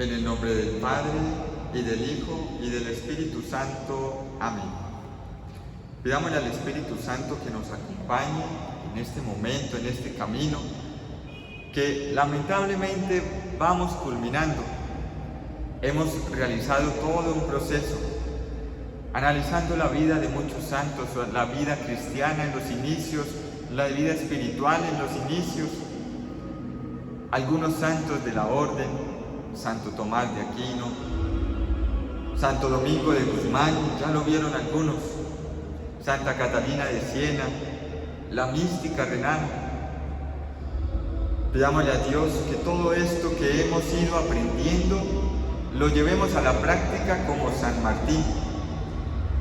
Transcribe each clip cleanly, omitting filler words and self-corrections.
En el nombre del Padre, y del Hijo, y del Espíritu Santo. Amén. Pidámosle al Espíritu Santo que nos acompañe en este momento, en este camino, que lamentablemente vamos culminando. Hemos realizado todo un proceso, analizando la vida de muchos santos, la vida cristiana en los inicios, la vida espiritual en los inicios. Algunos santos de la orden, Santo Tomás de Aquino, Santo Domingo de Guzmán, ya lo vieron algunos, Santa Catalina de Siena, la mística renana. Pidámosle a Dios que todo esto que hemos ido aprendiendo lo llevemos a la práctica como San Martín.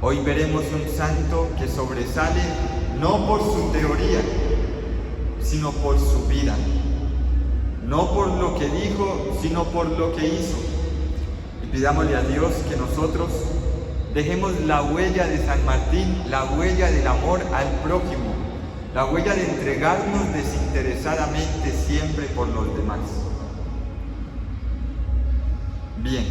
Hoy veremos un santo que sobresale no por su teoría, sino por su vida. No por lo que dijo, sino por lo que hizo. Y pidámosle a Dios que nosotros dejemos la huella de San Martín, la huella del amor al prójimo, la huella de entregarnos desinteresadamente siempre por los demás. Bien,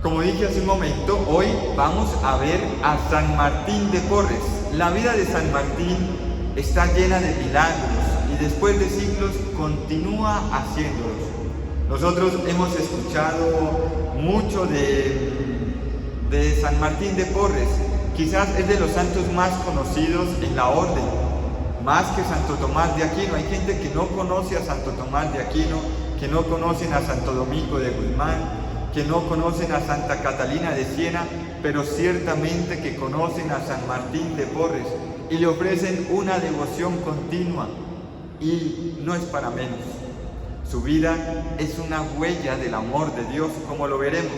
como dije hace un momento, hoy vamos a ver a San Martín de Porres. La vida de San Martín está llena de milagros y después de siglos continúa haciéndolos. Nosotros hemos escuchado mucho de San Martín de Porres. Quizás es de los santos más conocidos en la orden, más que Santo Tomás de Aquino. Hay gente que no conoce a Santo Tomás de Aquino, que no conocen a Santo Domingo de Guzmán, que no conocen a Santa Catalina de Siena, pero ciertamente que conocen a San Martín de Porres y le ofrecen una devoción continua. Y no es para menos. Su vida es una huella del amor de Dios, como lo veremos.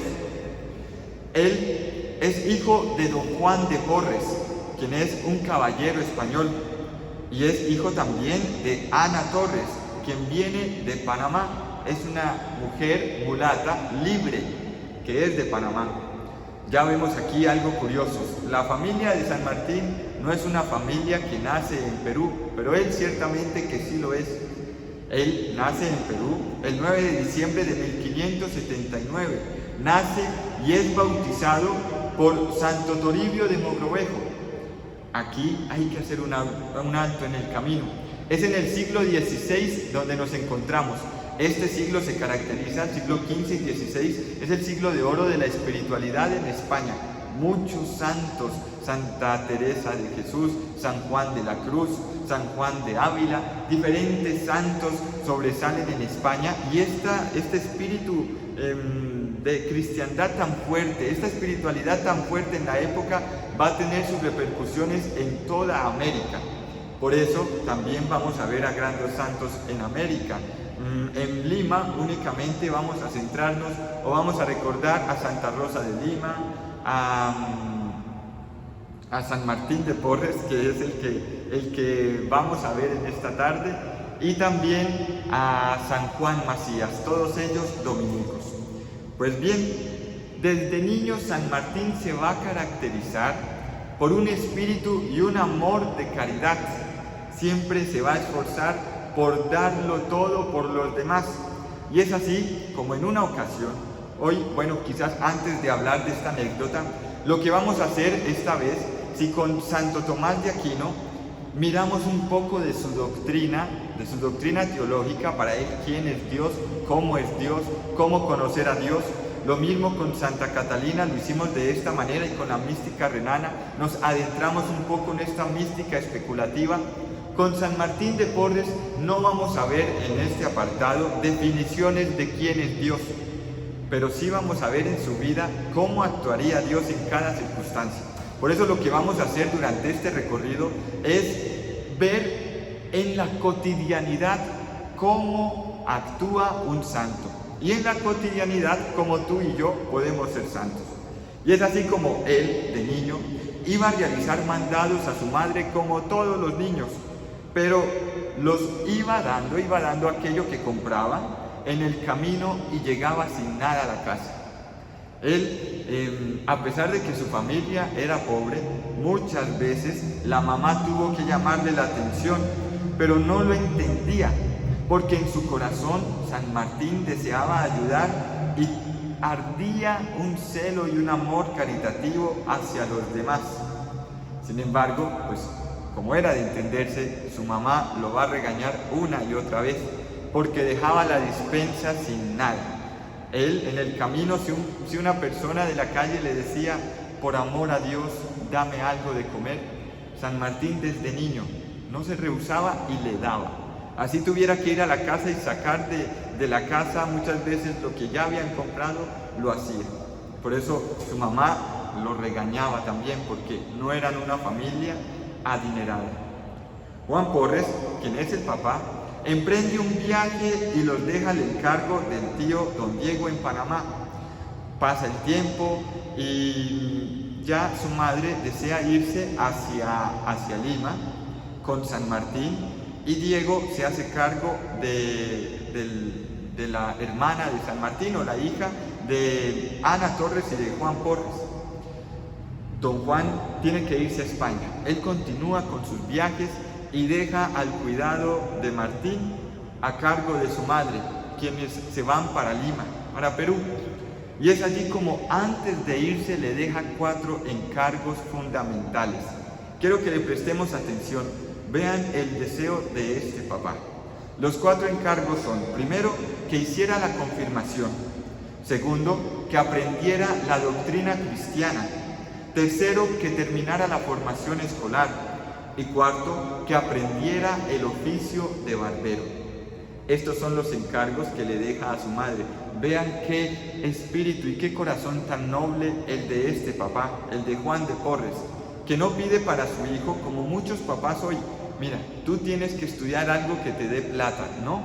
Él es hijo de don Juan de Porres, quien es un caballero español, y es hijo también de Ana Torres, quien viene de Panamá. Es una mujer mulata libre, que es de Panamá. Ya vemos aquí algo curioso. La familia de San Martín no es una familia que nace en Perú, pero él ciertamente que sí lo es. Él nace en Perú el 9 de diciembre de 1579. Nace y es bautizado por Santo Toribio de Mogrovejo. Aquí hay que hacer un alto en el camino. Es en el siglo XVI donde nos encontramos. Este siglo se caracteriza, el siglo XV y XVI, es el siglo de oro de la espiritualidad en España. Muchos santos, Santa Teresa de Jesús, San Juan de la Cruz, San Juan de Ávila, diferentes santos sobresalen en España, y este espíritu de cristiandad tan fuerte, esta espiritualidad tan fuerte en la época va a tener sus repercusiones en toda América. Por eso también vamos a ver a grandes santos en América. En Lima únicamente vamos a centrarnos o vamos a recordar a Santa Rosa de Lima, a San Martín de Porres, que es el que vamos a ver en esta tarde, y también a San Juan Macías, todos ellos dominicos. Pues bien, desde niño San Martín se va a caracterizar por un espíritu y un amor de caridad. Siempre se va a esforzar por darlo todo por los demás. Y es así como en una ocasión, hoy, bueno, quizás antes de hablar de esta anécdota, lo que vamos a hacer esta vez, si con Santo Tomás de Aquino miramos un poco de su doctrina teológica, para él quién es Dios, cómo conocer a Dios. Lo mismo con Santa Catalina, lo hicimos de esta manera, y con la mística renana nos adentramos un poco en esta mística especulativa. Con San Martín de Porres no vamos a ver en este apartado definiciones de quién es Dios, pero sí vamos a ver en su vida cómo actuaría Dios en cada circunstancia. Por eso lo que vamos a hacer durante este recorrido es ver en la cotidianidad cómo actúa un santo, y en la cotidianidad cómo tú y yo podemos ser santos. Y es así como él, de niño, iba a realizar mandados a su madre como todos los niños, pero los iba dando aquello que compraba en el camino y llegaba sin nada a la casa. Él, a pesar de que su familia era pobre, muchas veces la mamá tuvo que llamarle la atención, pero no lo entendía. porque en su corazón San Martín deseaba ayudar y ardía un celo y un amor caritativo hacia los demás. Sin embargo, pues como era de entenderse, su mamá lo va a regañar una y otra vez, porque dejaba la despensa sin nada. Él en el camino, si una persona de la calle le decía, por amor a Dios, dame algo de comer, San Martín desde niño no se rehusaba y le daba. Así tuviera que ir a la casa y sacar de la casa muchas veces lo que ya habían comprado, lo hacía. Por eso su mamá lo regañaba también, porque no eran una familia adinerada. Juan Porres, quien es el papá, emprende un viaje y los deja al encargo del tío don Diego en Panamá. Pasa el tiempo y ya su madre desea irse hacia Lima con San Martín, y Diego se hace cargo de la hermana de San Martín, o la hija de Ana Torres y de Juan Porres. Don Juan tiene que irse a España. Él continúa con sus viajes y deja al cuidado de Martín a cargo de su madre, quienes se van para Lima, para Perú. Y es allí como antes de irse le deja 4 encargos fundamentales. Quiero que le prestemos atención. Vean el deseo de este papá. Los 4 encargos son: primero, que hiciera la confirmación; segundo, que aprendiera la doctrina cristiana; tercero, que terminara la formación escolar; y cuarto, que aprendiera el oficio de barbero. Estos son los encargos que le deja a su madre. Vean qué espíritu y qué corazón tan noble el de este papá, el de Juan de Porres, que no pide para su hijo como muchos papás hoy: mira, tú tienes que estudiar algo que te dé plata. No,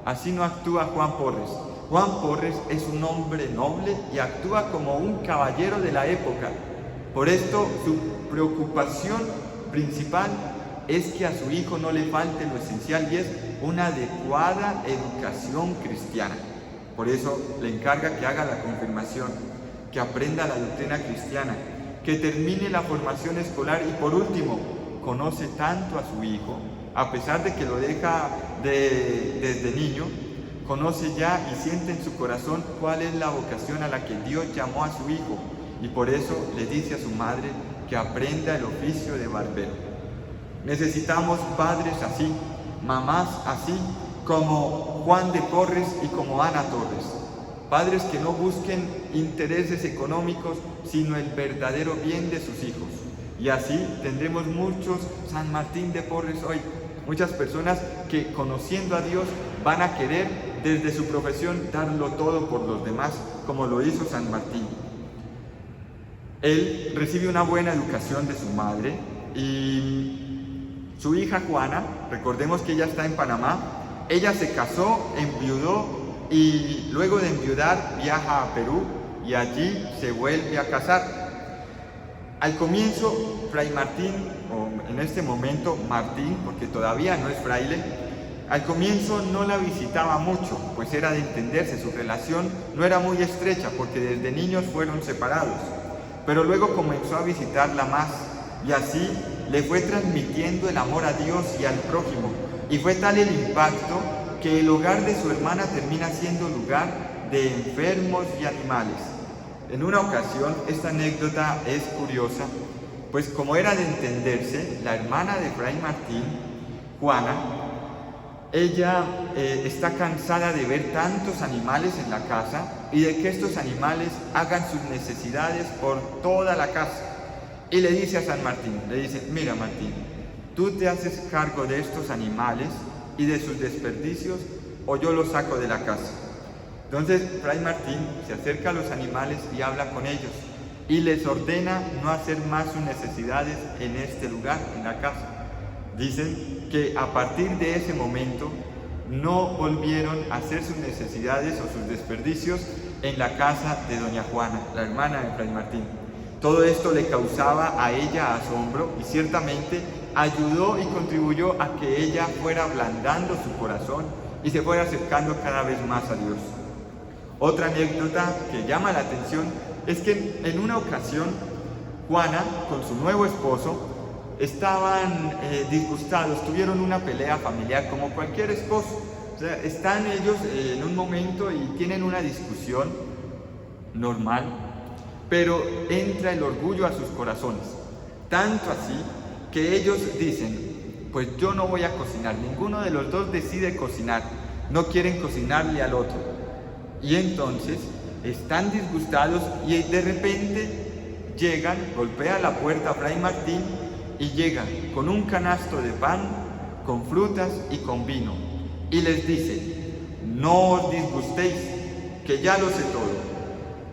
así no actúa Juan Porres. Juan Porres es un hombre noble y actúa como un caballero de la época. Por esto, su preocupación principal es que a su hijo no le falte lo esencial, y es una adecuada educación cristiana. Por eso le encarga que haga la confirmación, que aprenda la doctrina cristiana, que termine la formación escolar y, por último, conoce tanto a su hijo, a pesar de que lo deja desde niño, conoce ya y siente en su corazón cuál es la vocación a la que Dios llamó a su hijo, y por eso le dice a su madre que aprenda el oficio de barbero. Necesitamos padres así, mamás así, como Juan de Porres y como Ana Torres. Padres que no busquen intereses económicos, sino el verdadero bien de sus hijos. Y así tendremos muchos San Martín de Porres hoy. Muchas personas que, conociendo a Dios, van a querer desde su profesión darlo todo por los demás, como lo hizo San Martín. Él recibe una buena educación de su madre, y su hija Juana, recordemos que ella está en Panamá, ella se casó, enviudó, y luego de enviudar viaja a Perú y allí se vuelve a casar. Al comienzo, Fray Martín, o en este momento Martín, porque todavía no es fraile, al comienzo no la visitaba mucho, pues era de entenderse, su relación no era muy estrecha, porque desde niños fueron separados. Pero luego comenzó a visitarla más, y así le fue transmitiendo el amor a Dios y al prójimo, y fue tal el impacto que el hogar de su hermana termina siendo lugar de enfermos y animales. En una ocasión, esta anécdota es curiosa, pues como era de entenderse, la hermana de Fray Martín, Juana, ella está cansada de ver tantos animales en la casa y de que estos animales hagan sus necesidades por toda la casa. Y le dice a San Martín, le dice: mira Martín, tú te haces cargo de estos animales y de sus desperdicios, o yo los saco de la casa. Entonces Fray Martín se acerca a los animales y habla con ellos, y les ordena no hacer más sus necesidades en este lugar, en la casa. Dicen que a partir de ese momento no volvieron a hacer sus necesidades o sus desperdicios en la casa de doña Juana, la hermana de Fray Martín. Todo esto le causaba a ella asombro, y ciertamente ayudó y contribuyó a que ella fuera ablandando su corazón y se fuera acercando cada vez más a Dios. Otra anécdota que llama la atención es que en una ocasión Juana con su nuevo esposo estaban disgustados, tuvieron una pelea familiar como cualquier esposo, O sea, están ellos en un momento y tienen una discusión normal, pero entra el orgullo a sus corazones. Tanto así que ellos dicen, pues yo no voy a cocinar. Ninguno de los dos decide cocinar. No quieren cocinarle al otro. Y entonces están disgustados y de repente llegan, golpea la puerta a Fray Martín y llegan con un canasto de pan, con frutas y con vino. Y les dice, no os disgustéis, que ya lo sé todo.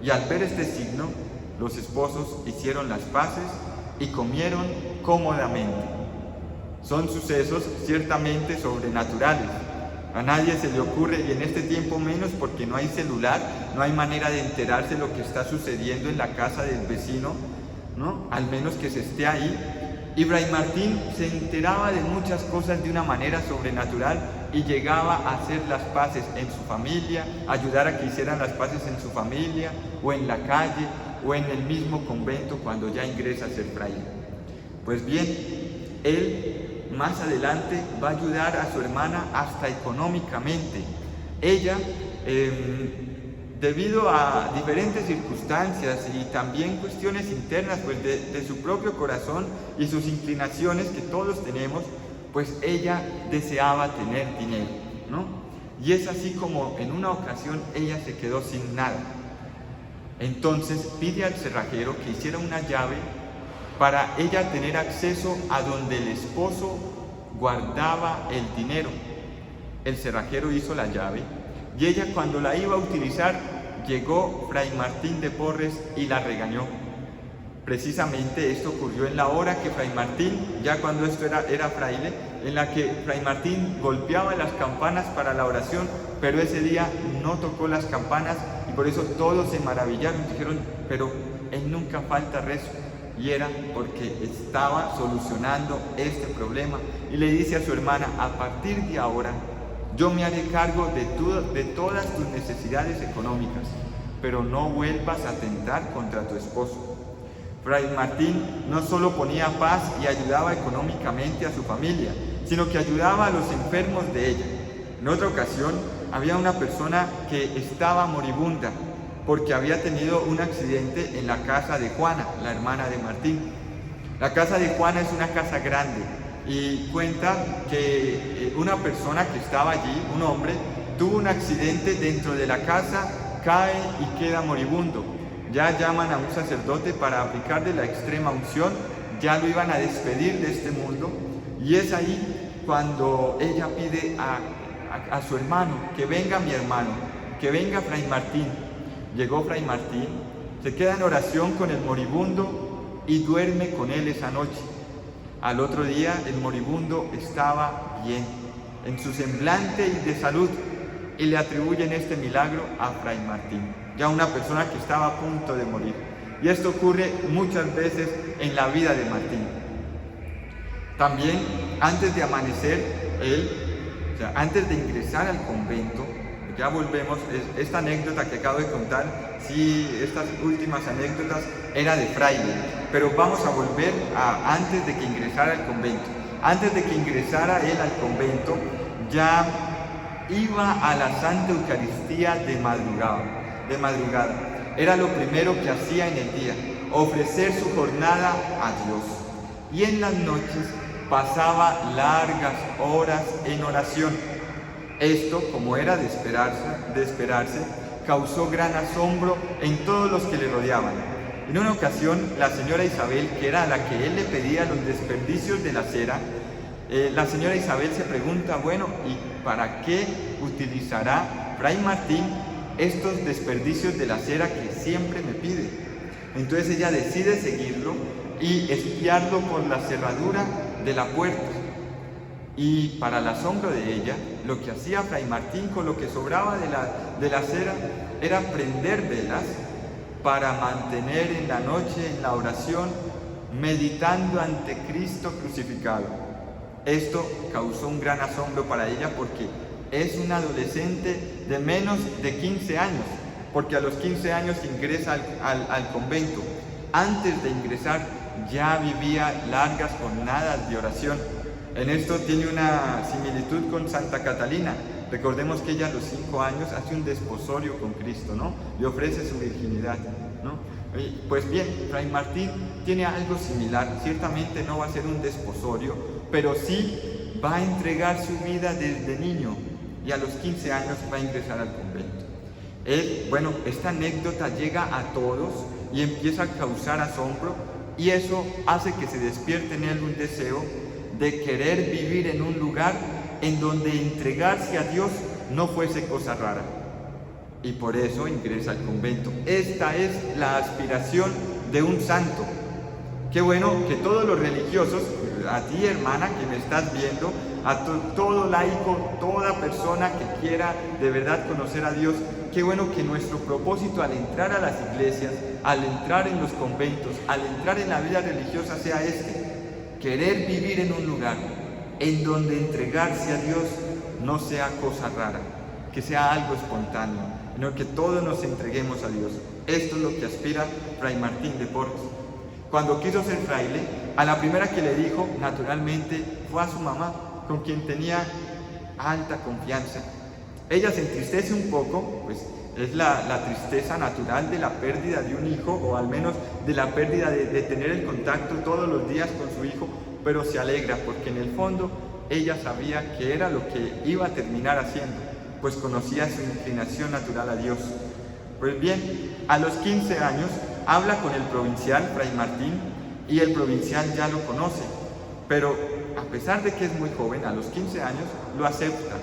Y al ver este signo, los esposos hicieron las paces y comieron cómodamente. Son sucesos ciertamente sobrenaturales. A nadie se le ocurre, y en este tiempo menos porque no hay celular, no hay manera de enterarse de lo que está sucediendo en la casa del vecino, ¿no? Al menos que se esté ahí. Y Fray Martín se enteraba de muchas cosas de una manera sobrenatural y llegaba a hacer las paces en su familia, ayudar a que hicieran las paces en su familia, o en la calle, o en el mismo convento cuando ya ingresa a ser fraile. Pues bien, él más adelante va a ayudar a su hermana hasta económicamente. Ella, debido a diferentes circunstancias y también cuestiones internas pues de su propio corazón y sus inclinaciones que todos tenemos, pues ella deseaba tener dinero, ¿no? Y es así como en una ocasión ella se quedó sin nada. Entonces pide al cerrajero que hiciera una llave para ella tener acceso a donde el esposo guardaba el dinero. El cerrajero hizo la llave y ella, cuando la iba a utilizar, llegó Fray Martín de Porres y la regañó. Precisamente esto ocurrió en la hora que Fray Martín, ya cuando esto era fraile, en la que Fray Martín golpeaba las campanas para la oración, pero ese día no tocó las campanas y por eso todos se maravillaron, dijeron, pero él nunca falta rezo. Y era porque estaba solucionando este problema. Y le dice a su hermana, a partir de ahora, yo me haré cargo de todas tus necesidades económicas, pero no vuelvas a atentar contra tu esposo. Fray Martín no solo ponía paz y ayudaba económicamente a su familia, sino que ayudaba a los enfermos de ella. En otra ocasión, había una persona que estaba moribunda, porque había tenido un accidente en la casa de Juana, la hermana de Martín. La casa de Juana es una casa grande y cuenta que una persona que estaba allí, un hombre, tuvo un accidente dentro de la casa, cae y queda moribundo. Ya llaman a un sacerdote para aplicarle la extrema unción, ya lo iban a despedir de este mundo, y es ahí cuando ella pide a su hermano, que venga mi hermano, que venga Fray Martín. Llegó Fray Martín, se queda en oración con el moribundo y duerme con él esa noche. Al otro día el moribundo estaba bien, en su semblante y de salud, y le atribuyen este milagro a Fray Martín, ya una persona que estaba a punto de morir. Y esto ocurre muchas veces en la vida de Martín. También, antes de amanecer, antes de ingresar al convento, ya volvemos, esta anécdota que acabo de contar, sí, estas últimas anécdotas era de fraile, pero vamos a volver a antes de que ingresara al convento. Antes de que ingresara él al convento, ya iba a la Santa Eucaristía de madrugada. Era lo primero que hacía en el día, ofrecer su jornada a Dios. Y en las noches pasaba largas horas en oración. Esto, como era de esperarse, causó gran asombro en todos los que le rodeaban. En una ocasión, la señora Isabel, que era a la que él le pedía los desperdicios de la cera, la señora Isabel se pregunta, bueno, ¿y para qué utilizará Fray Martín estos desperdicios de la cera que siempre me pide? Entonces ella decide seguirlo y espiarlo por la cerradura de la puerta. Y para el asombro de ella, lo que hacía Fray Martín con lo que sobraba de la cera era prender velas para mantener en la noche, en la oración, meditando ante Cristo crucificado. Esto causó un gran asombro para ella porque es una adolescente de menos de 15 años, porque a los 15 años ingresa al convento. Antes de ingresar ya vivía largas jornadas de oración. En esto tiene una similitud con Santa Catalina. Recordemos que ella a los 5 años hace un desposorio con Cristo, ¿no? Le ofrece su virginidad, ¿no? Pues bien, Fray Martín tiene algo similar. Ciertamente no va a ser un desposorio, pero sí va a entregar su vida desde niño y a los 15 años va a ingresar al convento. Esta anécdota llega a todos y empieza a causar asombro, y eso hace que se despierte en él un deseo de querer vivir en un lugar en donde entregarse a Dios no fuese cosa rara. Y por eso ingresa al convento. Esta es la aspiración de un santo. Qué bueno que todos los religiosos, a ti hermana que me estás viendo, a todo laico, toda persona que quiera de verdad conocer a Dios, qué bueno que nuestro propósito al entrar a las iglesias, al entrar en los conventos, al entrar en la vida religiosa sea querer vivir en un lugar en donde entregarse a Dios no sea cosa rara, que sea algo espontáneo, sino que todos nos entreguemos a Dios. Esto es lo que aspira Fray Martín de Porres. Cuando quiso ser fraile, a la primera que le dijo, naturalmente, fue a su mamá, con quien tenía alta confianza. Ella se entristece un poco, pues es la tristeza natural de la pérdida de un hijo, o al menos de la pérdida de tener el contacto todos los días con su hijo, pero se alegra porque en el fondo ella sabía que era lo que iba a terminar haciendo, pues conocía su inclinación natural a Dios. Pues bien, a los 15 años habla con el provincial, Fray Martín, y el provincial ya lo conoce, pero a pesar de que es muy joven, a los 15 años lo acepta,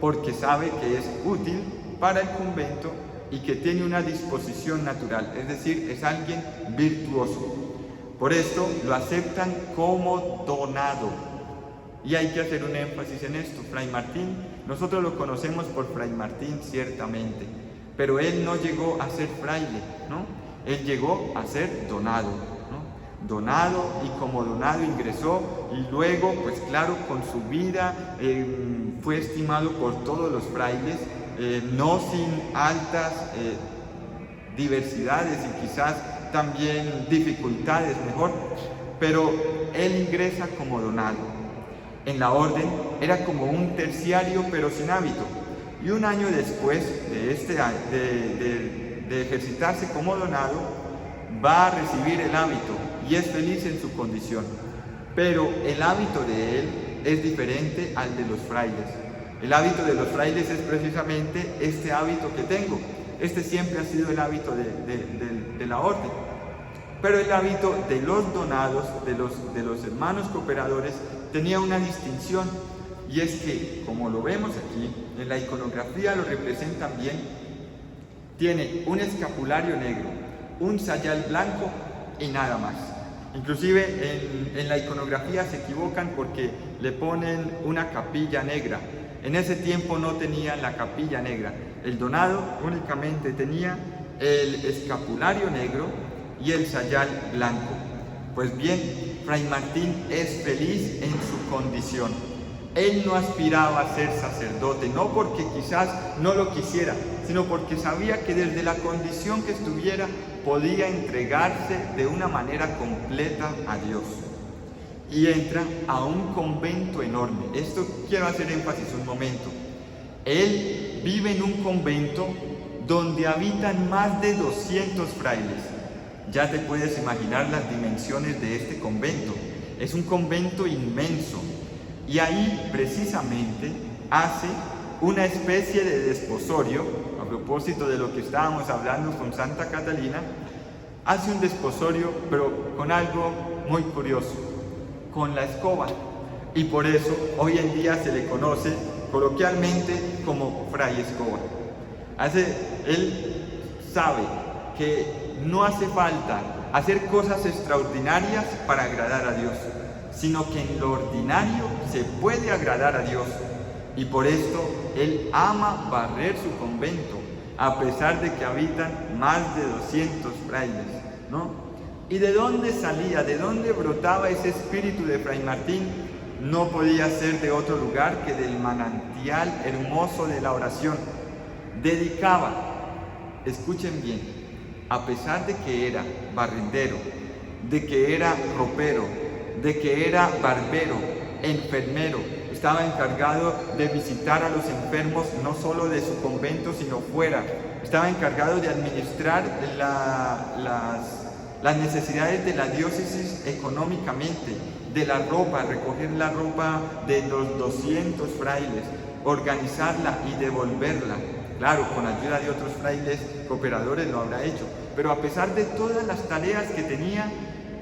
porque sabe que es útil para el convento y que tiene una disposición natural, es decir, es alguien virtuoso. Por esto lo aceptan como donado. Y hay que hacer un énfasis en esto. Fray Martín, nosotros lo conocemos por Fray Martín ciertamente, pero él no llegó a ser fraile, ¿no? Él llegó a ser donado, ¿no? Donado, y como donado ingresó, y luego, pues claro, con su vida fue estimado por todos los frailes, no sin altas diversidades y quizás también dificultades mejor, pero él ingresa como donado. En la orden era como un terciario pero sin hábito, y un año después de ejercitarse como donado, va a recibir el hábito y es feliz en su condición. Pero el hábito de él es diferente al de los frailes. El hábito de los frailes es precisamente este hábito que tengo. Este siempre ha sido el hábito de la orden. Pero el hábito de los donados, de los hermanos cooperadores, tenía una distinción, y es que, como lo vemos aquí, en la iconografía lo representan bien, tiene un escapulario negro, un sayal blanco y nada más. Inclusive en la iconografía se equivocan porque le ponen una capilla negra. En ese tiempo no tenían la capilla negra. El donado únicamente tenía el escapulario negro y el sayal blanco. Pues bien, Fray Martín es feliz en su condición. Él no aspiraba a ser sacerdote, no porque quizás no lo quisiera, sino porque sabía que desde la condición que estuviera podía entregarse de una manera completa a Dios. Y entra a un convento enorme. Esto quiero hacer énfasis un momento. Él vive en un convento donde habitan más de 200 frailes. Ya te puedes imaginar las dimensiones de este convento. Es un convento inmenso. Y ahí precisamente hace una especie de desposorio, a propósito de lo que estábamos hablando con Santa Catalina, hace un desposorio, pero con algo muy curioso, con la escoba. Y por eso hoy en día se le conoce coloquialmente como Fray Escoba. Él sabe que no hace falta hacer cosas extraordinarias para agradar a Dios, sino que en lo ordinario se puede agradar a Dios. Y por esto él ama barrer su convento, a pesar de que habitan más de 200 frailes, ¿no? ¿Y de dónde salía, de dónde brotaba ese espíritu de Fray Martín? No podía ser de otro lugar que del manantial hermoso de la oración. Dedicaba, escuchen bien, a pesar de que era barrendero, de que era ropero, de que era barbero, enfermero, estaba encargado de visitar a los enfermos no solo de su convento, sino fuera. Estaba encargado de administrar las necesidades de la diócesis económicamente, de la ropa, recoger la ropa de los 200 frailes, organizarla y devolverla. Claro, con ayuda de otros frailes cooperadores lo habrá hecho, pero a pesar de todas las tareas que tenía,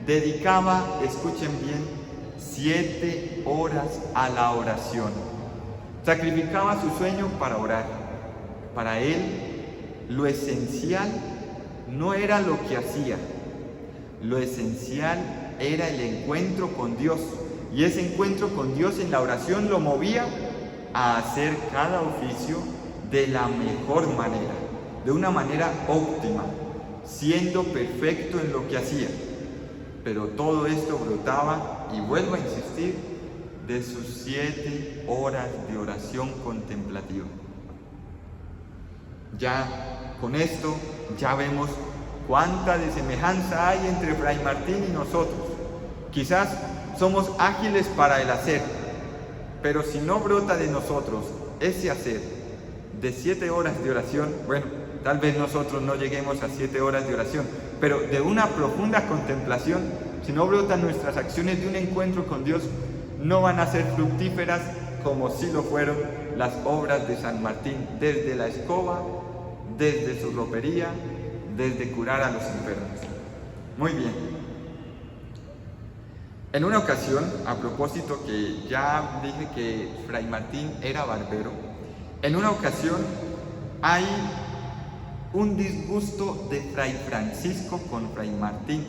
dedicaba, escuchen bien, 7 horas a la oración. Sacrificaba su sueño para orar. Para él, lo esencial no era lo que hacía, lo esencial era el encuentro con Dios. Y ese encuentro con Dios en la oración lo movía a hacer cada oficio de la mejor manera, de una manera óptima, siendo perfecto en lo que hacía. Pero todo esto brotaba, y vuelvo a insistir, de sus 7 horas de oración contemplativa. Ya con esto ya vemos cuánta desemejanza hay entre Fray Martín y nosotros. Quizás somos ágiles para el hacer, pero si no brota de nosotros ese hacer de 7 horas de oración, bueno, tal vez nosotros no lleguemos a 7 horas de oración, pero de una profunda contemplación, si no brotan nuestras acciones de un encuentro con Dios, no van a ser fructíferas como sí lo fueron las obras de San Martín, desde la escoba, desde su ropería, desde curar a los enfermos. Muy bien. En una ocasión, a propósito que ya dije que Fray Martín era barbero, en una ocasión hay un disgusto de Fray Francisco con Fray Martín.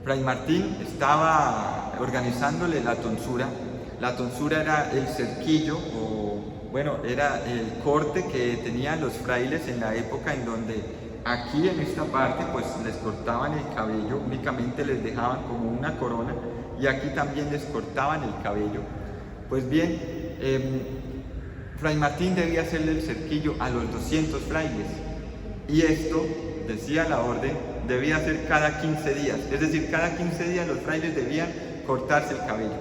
Fray Martín estaba organizándole la tonsura. La tonsura era el cerquillo, era el corte que tenían los frailes en la época, en donde aquí en esta parte pues les cortaban el cabello, únicamente les dejaban como una corona, y aquí también les cortaban el cabello. Pues bien, Fray Martín debía hacerle el cerquillo a los 200 frailes, y esto, decía la orden, debía ser cada 15 días, es decir, cada 15 días los frailes debían cortarse el cabello,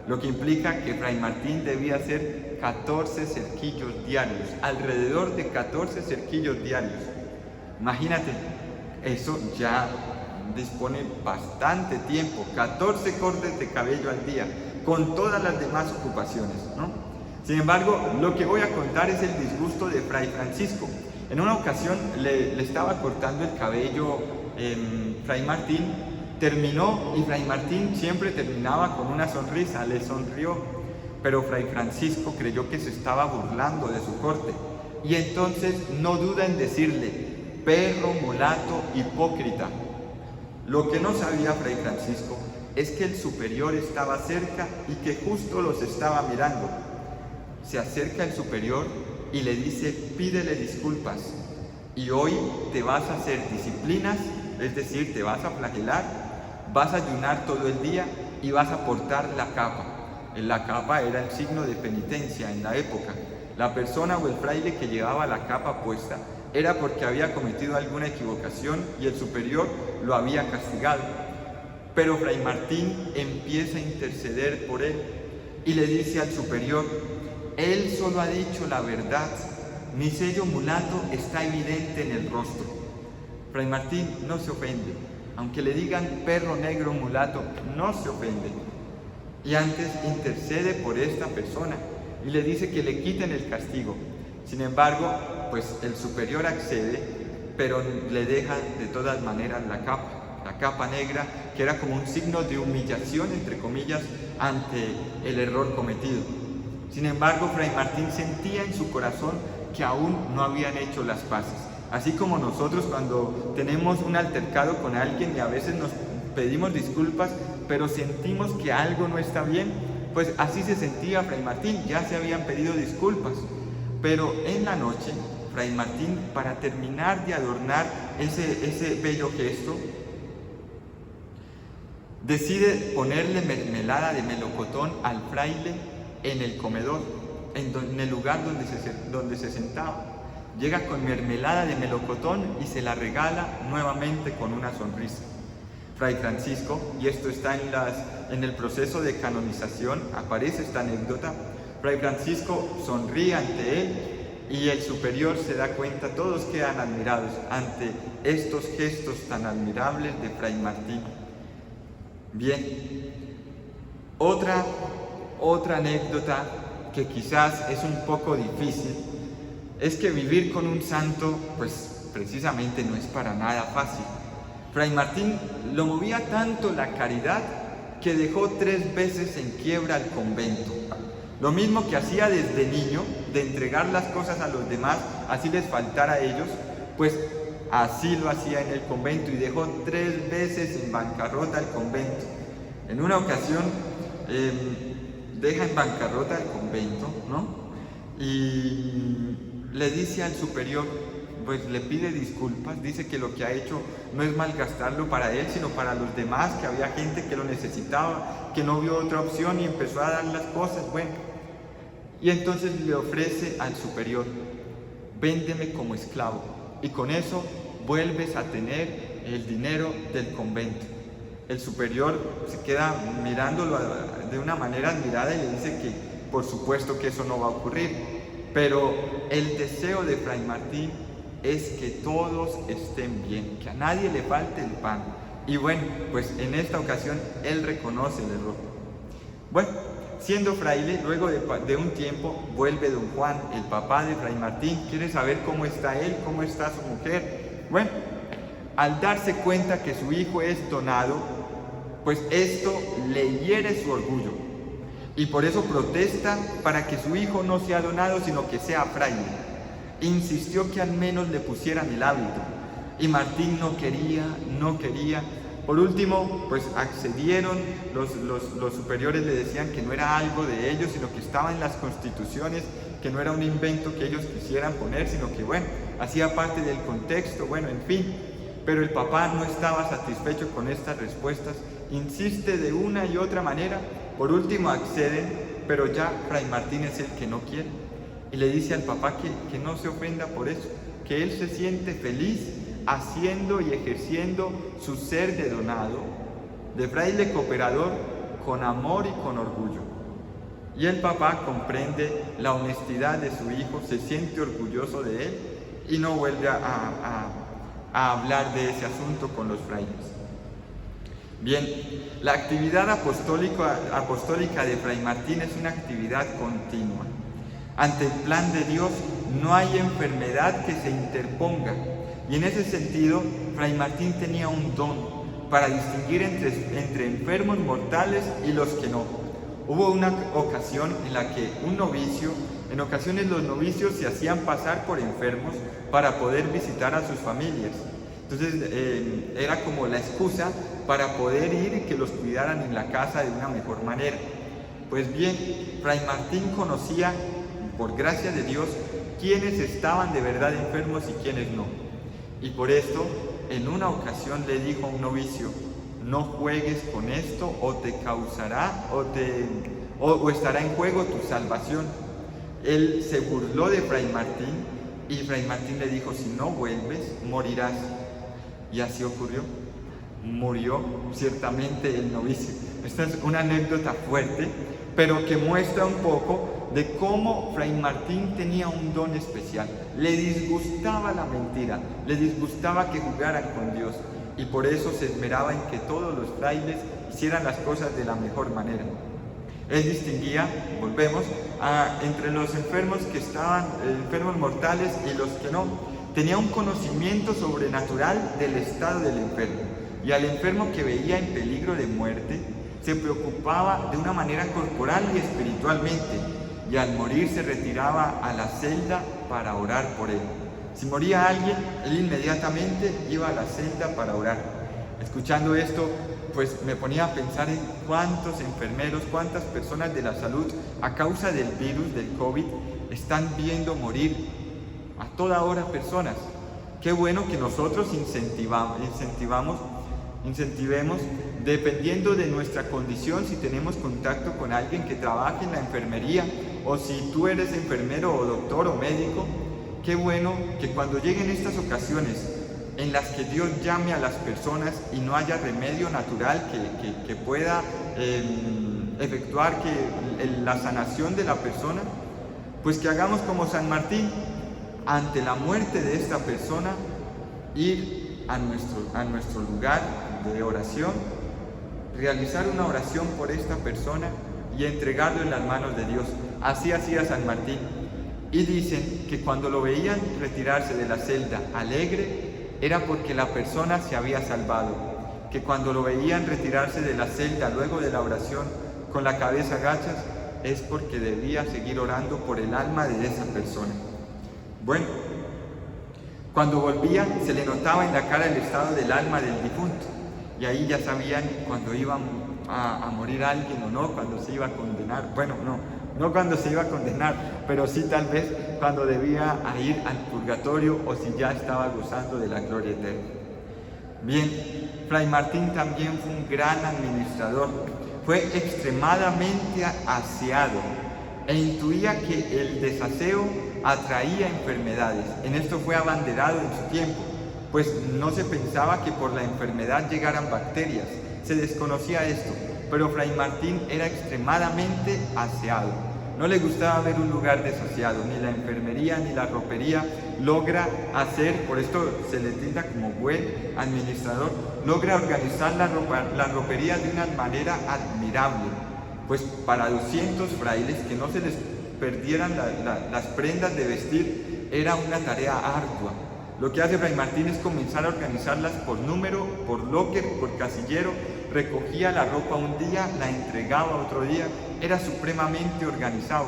lo que implica que Fray Martín debía hacer 14 cerquillos diarios, alrededor de 14 cerquillos diarios. Imagínate, eso ya dispone bastante tiempo, 14 cortes de cabello al día, con todas las demás ocupaciones, ¿no? Sin embargo, lo que voy a contar es el disgusto de Fray Francisco. En una ocasión le estaba cortando el cabello Fray Martín, terminó, y Fray Martín siempre terminaba con una sonrisa, le sonrió, pero Fray Francisco creyó que se estaba burlando de su corte, y entonces no duda en decirle: perro, mulato, hipócrita. Lo que no sabía Fray Francisco es que el superior estaba cerca y que justo los estaba mirando. Se acerca el superior y le dice: pídele disculpas, y hoy te vas a hacer disciplinas, es decir, te vas a flagelar, vas a ayunar todo el día y vas a portar la capa. La capa era el signo de penitencia en la época. La persona o el fraile que llevaba la capa puesta era porque había cometido alguna equivocación y el superior lo había castigado. Pero Fray Martín empieza a interceder por él y le dice al superior: él solo ha dicho la verdad, mi sello mulato está evidente en el rostro. Fray Martín no se ofende, aunque le digan perro negro mulato, no se ofende. Y antes intercede por esta persona y le dice que le quiten el castigo. Sin embargo, pues el superior accede, pero le deja de todas maneras la capa negra, que era como un signo de humillación, entre comillas, ante el error cometido. Sin embargo, Fray Martín sentía en su corazón que aún no habían hecho las paces. Así como nosotros cuando tenemos un altercado con alguien y a veces nos pedimos disculpas, pero sentimos que algo no está bien, pues así se sentía Fray Martín, ya se habían pedido disculpas. Pero en la noche, Fray Martín, para terminar de adornar ese bello gesto, decide ponerle mermelada de melocotón al fraile en el comedor, en el lugar donde se sentaba. Llega con mermelada de melocotón y se la regala nuevamente con una sonrisa. Fray Francisco, y esto está en las en el proceso de canonización aparece esta anécdota. Fray Francisco sonríe ante él y el superior se da cuenta, todos quedan admirados ante estos gestos tan admirables de Fray Martín. Bien, otra anécdota que quizás es un poco difícil es que vivir con un santo, pues precisamente no es para nada fácil. Fray Martín lo movía tanto la caridad que dejó 3 veces en quiebra el convento. Lo mismo que hacía desde niño, de entregar las cosas a los demás, así les faltara a ellos, pues así lo hacía en el convento y dejó 3 veces en bancarrota el convento. En una ocasión deja en bancarrota el convento, ¿no? Y le dice al superior, pues le pide disculpas, dice que lo que ha hecho no es malgastarlo para él, sino para los demás, que había gente que lo necesitaba, que no vio otra opción y empezó a dar las cosas, bueno. Y entonces le ofrece al superior, véndeme como esclavo, y con eso vuelves a tener el dinero del convento. El superior se queda mirándolo de una manera admirada y le dice que por supuesto que eso no va a ocurrir, pero el deseo de Fray Martín es que todos estén bien, que a nadie le falte el pan. Y bueno, pues en esta ocasión él reconoce el error. Bueno, siendo fraile, luego de un tiempo vuelve don Juan, el papá de Fray Martín, quiere saber cómo está él, cómo está su mujer. Bueno, al darse cuenta que su hijo es donado, pues esto le hiere su orgullo y por eso protesta para que su hijo no sea donado, sino que sea fraile. Insistió que al menos le pusieran el hábito y Martín no quería. Por último, pues accedieron, los superiores le decían que no era algo de ellos, sino que estaba en las constituciones, que no era un invento que ellos quisieran poner, sino que bueno, hacía parte del contexto, bueno, en fin. Pero el papá no estaba satisfecho con estas respuestas, insiste de una y otra manera, por último acceden, pero ya Fray Martín es el que no quiere. Y le dice al papá que no se ofenda por eso, que él se siente feliz haciendo y ejerciendo su ser de donado, de fraile cooperador, con amor y con orgullo. Y el papá comprende la honestidad de su hijo, se siente orgulloso de él y no vuelve a hablar de ese asunto con los frailes. Bien, la actividad apostólica de Fray Martín es una actividad continua. Ante el plan de Dios no hay enfermedad que se interponga. Y en ese sentido, Fray Martín tenía un don para distinguir entre enfermos mortales y los que no. Hubo una ocasión en la que un novicio, en ocasiones los novicios se hacían pasar por enfermos para poder visitar a sus familias. Entonces era como la excusa para poder ir y que los cuidaran en la casa de una mejor manera. Pues bien, Fray Martín conocía, por gracia de Dios, quiénes estaban de verdad enfermos y quiénes no. Y por esto, en una ocasión le dijo a un novicio, no juegues con esto o te causará o estará en juego tu salvación. Él se burló de Fray Martín y Fray Martín le dijo, si no vuelves, morirás. Y así ocurrió. Murió ciertamente el novicio. Esta es una anécdota fuerte, pero que muestra un poco de cómo Fray Martín tenía un don especial. Le disgustaba la mentira, le disgustaba que jugaran con Dios y por eso se esmeraba en que todos los frailes hicieran las cosas de la mejor manera. Él distinguía, volvemos, entre los enfermos que estaban, enfermos mortales y los que no. Tenía un conocimiento sobrenatural del estado del enfermo y al enfermo que veía en peligro de muerte se preocupaba de una manera corporal y espiritualmente, y al morir se retiraba a la celda para orar por él. Si moría alguien, él inmediatamente iba a la celda para orar. Escuchando esto, pues me ponía a pensar en cuántos enfermeros, cuántas personas de la salud, a causa del virus, del COVID, están viendo morir a toda hora personas. Qué bueno que nosotros incentivemos, dependiendo de nuestra condición, si tenemos contacto con alguien que trabaje en la enfermería, o si tú eres enfermero o doctor o médico, qué bueno que cuando lleguen estas ocasiones en las que Dios llame a las personas y no haya remedio natural que pueda efectuar la sanación de la persona, pues que hagamos como San Martín, ante la muerte de esta persona, ir a nuestro lugar de oración, realizar una oración por esta persona y entregarlo en las manos de Dios. Así hacía San Martín. Y dicen que cuando lo veían retirarse de la celda alegre, era porque la persona se había salvado. Que cuando lo veían retirarse de la celda luego de la oración con la cabeza agachas, es porque debía seguir orando por el alma de esa persona. Bueno, cuando volvía se le notaba en la cara el estado del alma del difunto, y ahí ya sabían cuando iba a morir alguien o no, cuando se iba a condenar. Bueno, no cuando se iba a condenar, pero sí tal vez cuando debía ir al purgatorio o si ya estaba gozando de la gloria eterna. Bien, Fray Martín también fue un gran administrador, fue extremadamente aseado e intuía que el desaseo atraía enfermedades. En esto fue abanderado en su tiempo, pues no se pensaba que por la enfermedad llegaran bacterias, se desconocía esto, pero Fray Martín era extremadamente aseado. No le gustaba ver un lugar desasiado, ni la enfermería ni la ropería logra hacer, por esto se le tilda como buen administrador, logra organizar la ropería de una manera admirable, pues para 200 frailes que no se les perdieran las prendas de vestir era una tarea ardua. Lo que hace Fray Martín es comenzar a organizarlas por número, por locker, por casillero, recogía la ropa un día, la entregaba otro día, era supremamente organizado.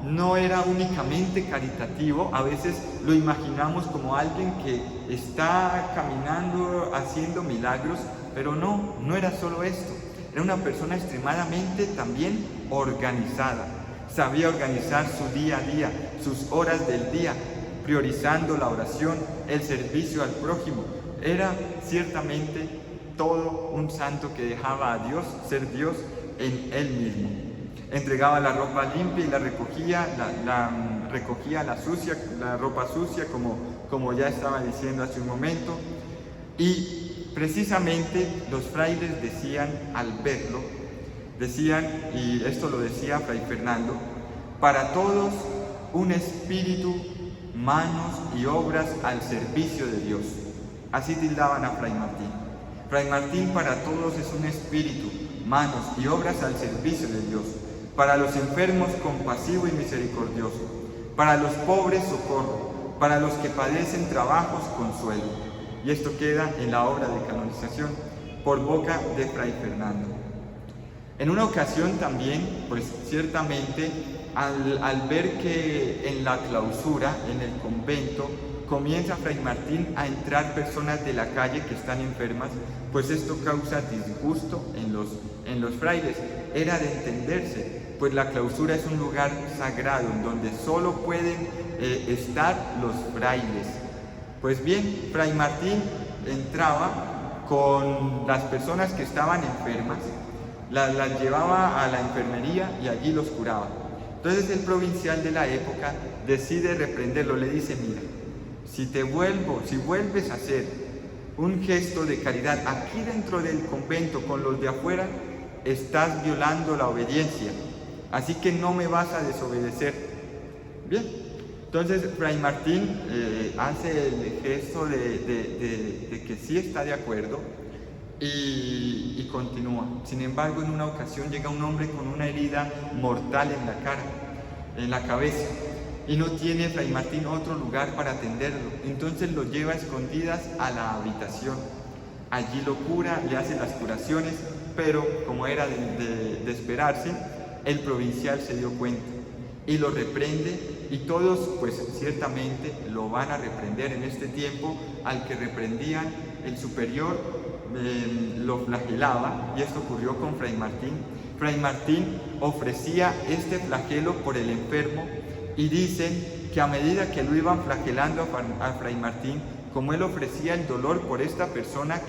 No era únicamente caritativo, a veces lo imaginamos como alguien que está caminando haciendo milagros, pero no era solo esto, era una persona extremadamente también organizada, sabía organizar su día a día, sus horas del día, priorizando la oración, el servicio al prójimo. Era ciertamente todo un santo que dejaba a Dios ser Dios en él mismo. Entregaba la ropa limpia y la recogía la ropa sucia, como ya estaba diciendo hace un momento. Y precisamente los frailes decían al verlo, y esto lo decía Fray Fernando, para todos un espíritu, manos y obras al servicio de Dios. Así tildaban a Fray Martín. Fray Martín para todos es un espíritu, manos y obras al servicio de Dios. Para los enfermos compasivo y misericordioso. Para los pobres socorro. Para los que padecen trabajos consuelo. Y esto queda en la obra de canonización por boca de Fray Fernando. En una ocasión también, pues ciertamente, al ver que en la clausura, en el convento, comienza Fray Martín a entrar personas de la calle que están enfermas, pues esto causa disgusto en los frailes. Era de entenderse, pues la clausura es un lugar sagrado en donde solo pueden estar los frailes. Pues bien, Fray Martín entraba con las personas que estaban enfermas, las llevaba a la enfermería y allí los curaba. Entonces el provincial de la época decide reprenderlo, le dice: mira, si vuelves a hacer un gesto de caridad aquí dentro del convento con los de afuera, estás violando la obediencia, así que no me vas a desobedecer. Bien, entonces Fray Martín hace el gesto de que sí está de acuerdo y continúa. Sin embargo, en una ocasión llega un hombre con una herida mortal en la cabeza, y no tiene Fray Martín otro lugar para atenderlo. Entonces lo lleva a escondidas a la habitación. Allí lo cura, le hace las curaciones, pero como era de esperarse, el provincial se dio cuenta y lo reprende, y todos pues ciertamente lo van a reprender en este tiempo. Al que reprendían, el superior lo flagelaba, y esto ocurrió con Fray Martín. Fray Martín ofrecía este flagelo por el enfermo, y dicen que a medida que lo iban flagelando a Fray Martín, como él ofrecía el dolor por esta persona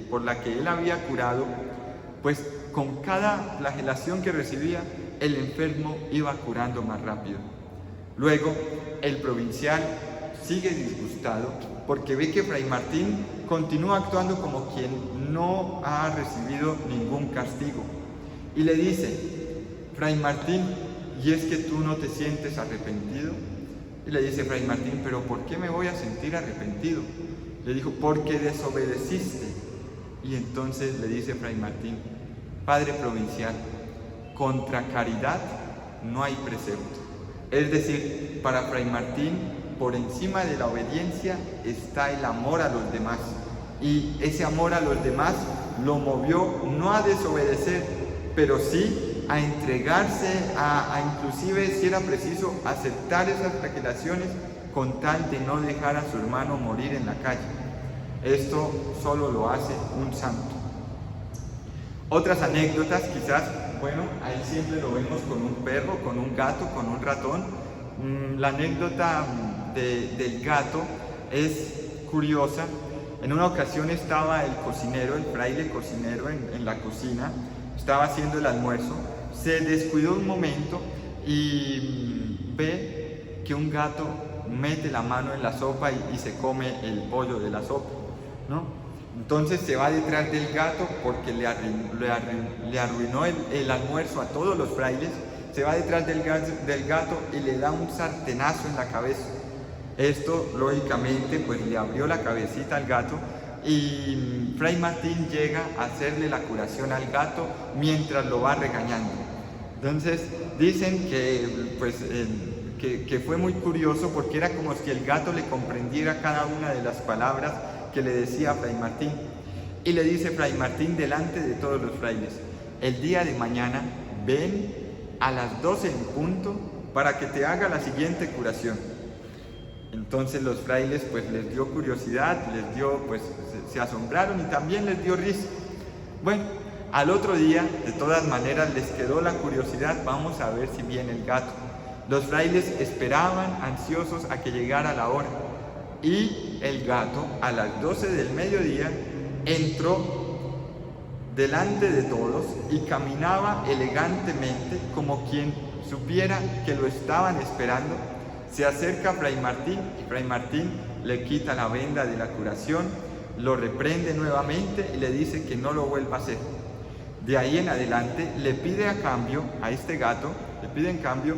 por la que él había curado, pues con cada flagelación que recibía, el enfermo iba curando más rápido. Luego, el provincial sigue disgustado porque ve que Fray Martín continúa actuando como quien no ha recibido ningún castigo. Y le dice: Fray Martín, ¿y es que tú no te sientes arrepentido? Y le dice Fray Martín: ¿pero por qué me voy a sentir arrepentido? Le dijo: porque desobedeciste. Y entonces le dice Fray Martín: Padre provincial, contra caridad no hay precepto. Es decir, para Fray Martín, por encima de la obediencia está el amor a los demás. Y ese amor a los demás lo movió no a desobedecer, pero sí a entregarse, a inclusive, si era preciso, aceptar esas flagelaciones con tal de no dejar a su hermano morir en la calle. Esto solo lo hace un santo. Otras anécdotas, quizás, bueno, ahí siempre lo vemos con un perro, con un gato, con un ratón. La anécdota del gato es curiosa. En una ocasión estaba el cocinero, el fraile cocinero en la cocina, estaba haciendo el almuerzo, se descuidó un momento y ve que un gato mete la mano en la sopa y se come el pollo de la sopa, ¿no? Entonces se va detrás del gato porque le arruinó el almuerzo a todos los frailes. Se va detrás del gato y le da un sartenazo en la cabeza. Esto, lógicamente, pues le abrió la cabecita al gato y Fray Martín llega a hacerle la curación al gato mientras lo va regañando. Entonces dicen que, pues, que fue muy curioso porque era como si el gato le comprendiera cada una de las palabras que le decía Fray Martín. Y le dice Fray Martín delante de todos los frailes: el día de mañana ven a las 12 en punto para que te haga la siguiente curación. Entonces los frailes pues les dio curiosidad, les dio, pues se asombraron y también les dio risa. Bueno, al otro día, de todas maneras, les quedó la curiosidad: vamos a ver si viene el gato. Los frailes esperaban ansiosos a que llegara la hora. Y el gato, a las 12 del mediodía, entró delante de todos y caminaba elegantemente como quien supiera que lo estaban esperando. Se acerca a Fray Martín y Fray Martín le quita la venda de la curación, lo reprende nuevamente y le dice que no lo vuelva a hacer. De ahí en adelante le pide a cambio a este gato, le pide en cambio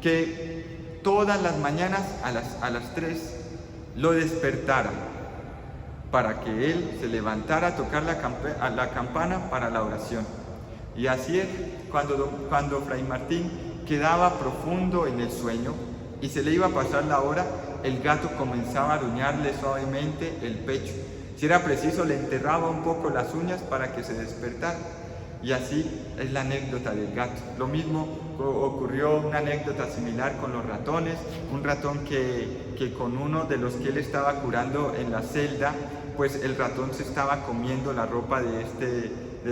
que todas las mañanas a las 3 lo despertara para que él se levantara a tocar la campana para la oración. Y así es, cuando Fray Martín quedaba profundo en el sueño y se le iba a pasar la hora, el gato comenzaba a aruñarle suavemente el pecho. Si era preciso, le enterraba un poco las uñas para que se despertara. Y así es la anécdota del gato. Lo mismo ocurrió, una anécdota similar con los ratones. Un ratón que con uno de los que él estaba curando en la celda, pues el ratón se estaba comiendo la ropa de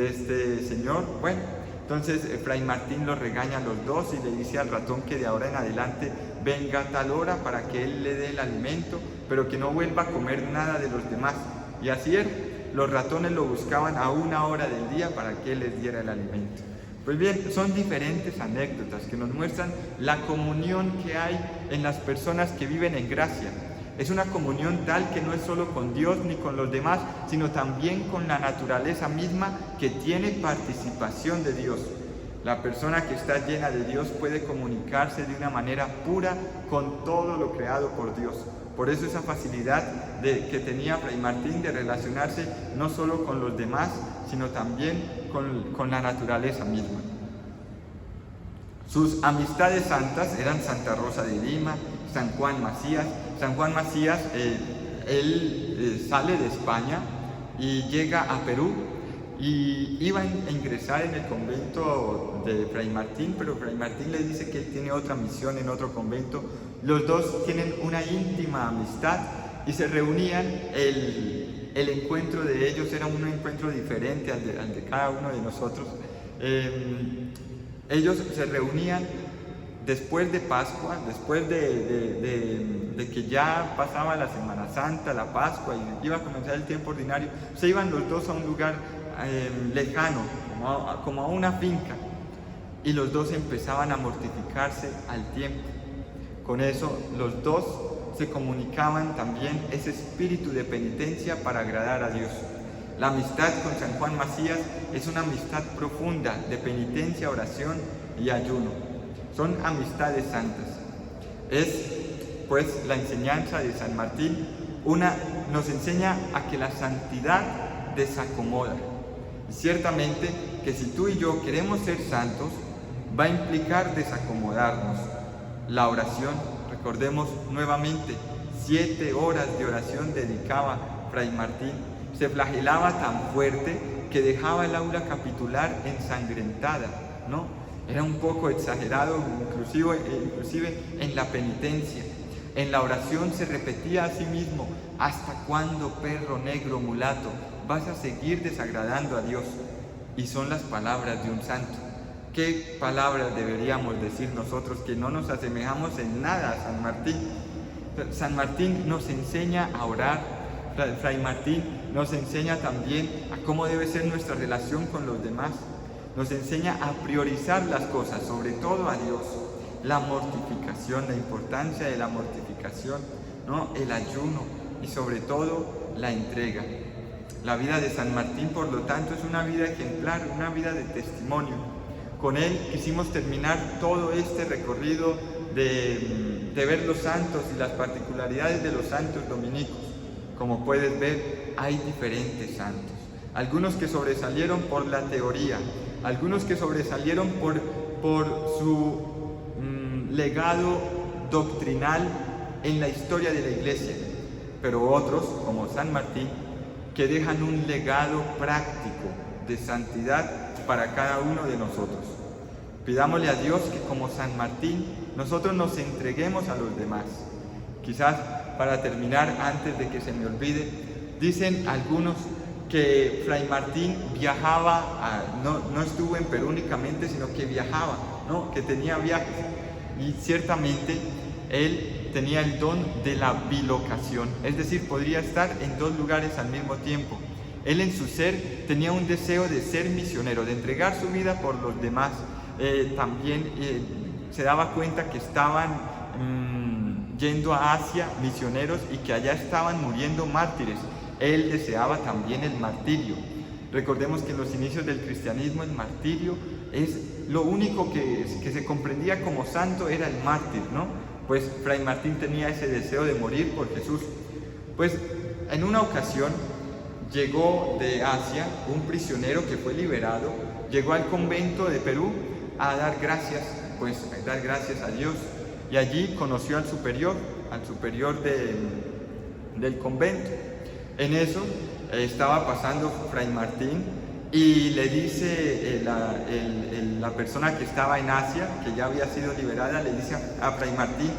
este señor. Bueno, entonces Fray Martín los regaña a los dos y le dice al ratón que de ahora en adelante venga a tal hora para que él le dé el alimento, pero que no vuelva a comer nada de los demás. Y así es. Los ratones lo buscaban a una hora del día para que él les diera el alimento. Pues bien, son diferentes anécdotas que nos muestran la comunión que hay en las personas que viven en gracia. Es una comunión tal que no es solo con Dios ni con los demás, sino también con la naturaleza misma que tiene participación de Dios. La persona que está llena de Dios puede comunicarse de una manera pura con todo lo creado por Dios. Por eso esa facilidad que tenía Fray Martín de relacionarse no solo con los demás, sino también con la naturaleza misma. Sus amistades santas eran Santa Rosa de Lima, San Juan Macías. San Juan Macías, él sale de España y llega a Perú y iba a ingresar en el convento de Fray Martín, pero Fray Martín le dice que él tiene otra misión en otro convento. Los dos tienen una íntima amistad y se reunían. El encuentro de ellos era un encuentro diferente al de cada uno de nosotros. Ellos se reunían después de Pascua, después de que ya pasaba la Semana Santa, la Pascua, y iba a comenzar el tiempo ordinario. Se iban los dos a un lugar lejano, como a una finca, y los dos empezaban a mortificarse al tiempo. Con eso los dos se comunicaban también ese espíritu de penitencia para agradar a Dios. La amistad con San Juan Macías es una amistad profunda de penitencia, oración y ayuno. Son amistades santas. Es pues la enseñanza de San Martín, nos enseña a que la santidad desacomoda. Y ciertamente que si tú y yo queremos ser santos, va a implicar desacomodarnos. La oración, recordemos nuevamente, 7 horas de oración dedicaba Fray Martín. Se flagelaba tan fuerte que dejaba el aula capitular ensangrentada, ¿no? Era un poco exagerado, inclusive en la penitencia. En la oración se repetía a sí mismo: ¿hasta cuándo, perro negro mulato, vas a seguir desagradando a Dios? Y son las palabras de un santo. ¿Qué palabras deberíamos decir nosotros que no nos asemejamos en nada a San Martín? San Martín nos enseña a orar. Fray Martín nos enseña también a cómo debe ser nuestra relación con los demás. Nos enseña a priorizar las cosas, sobre todo a Dios. La mortificación, la importancia de la mortificación, ¿no? El ayuno y sobre todo la entrega. La vida de San Martín, por lo tanto, es una vida ejemplar, una vida de testimonio. Con él quisimos terminar todo este recorrido de ver los santos y las particularidades de los santos dominicos. Como puedes ver, hay diferentes santos. Algunos que sobresalieron por la teoría, algunos que sobresalieron por su legado doctrinal en la historia de la Iglesia, pero otros, como San Martín, que dejan un legado práctico de santidad para cada uno de nosotros. Pidámosle a Dios que, como San Martín, nosotros nos entreguemos a los demás. Quizás para terminar, antes de que se me olvide, dicen algunos que Fray Martín viajaba, no estuvo en Perú únicamente, sino que viajaba, ¿no? Que tenía viajes. Y ciertamente él tenía el don de la bilocación, es decir, podría estar en 2 lugares al mismo tiempo. Él en su ser tenía un deseo de ser misionero, de entregar su vida por los demás. También se daba cuenta que estaban yendo a Asia misioneros y que allá estaban muriendo mártires. Él deseaba también el martirio. Recordemos que en los inicios del cristianismo el martirio es lo único que se comprendía como santo, era el mártir, ¿no? Pues Fray Martín tenía ese deseo de morir por Jesús. Pues en una ocasión llegó de Asia un prisionero que fue liberado, llegó al convento de Perú a dar gracias, a Dios, y allí conoció al superior del convento. En eso estaba pasando Fray Martín y le dice la persona que estaba en Asia, que ya había sido liberada, le dice a Fray Martín: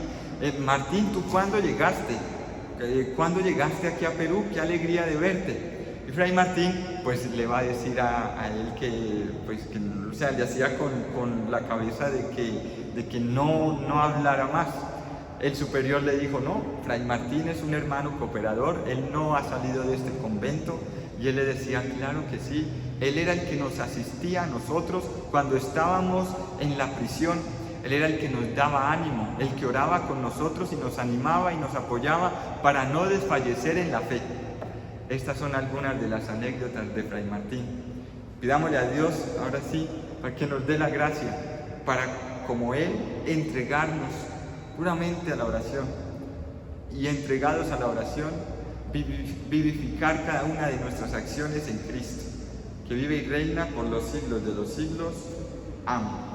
Martín, ¿tú cuándo llegaste? ¿Cuándo llegaste aquí a Perú? ¡Qué alegría de verte! Y Fray Martín pues le va a decir a él le hacía con la cabeza de que no hablara más. El superior le dijo: no, Fray Martín es un hermano cooperador, él no ha salido de este convento. Y él le decía: claro que sí, él era el que nos asistía a nosotros cuando estábamos en la prisión, él era el que nos daba ánimo, el que oraba con nosotros y nos animaba y nos apoyaba para no desfallecer en la fe. Estas son algunas de las anécdotas de Fray Martín. Pidámosle a Dios, ahora sí, para que nos dé la gracia, para, como Él, entregarnos puramente a la oración, y entregados a la oración, vivificar cada una de nuestras acciones en Cristo, que vive y reina por los siglos de los siglos. Amén.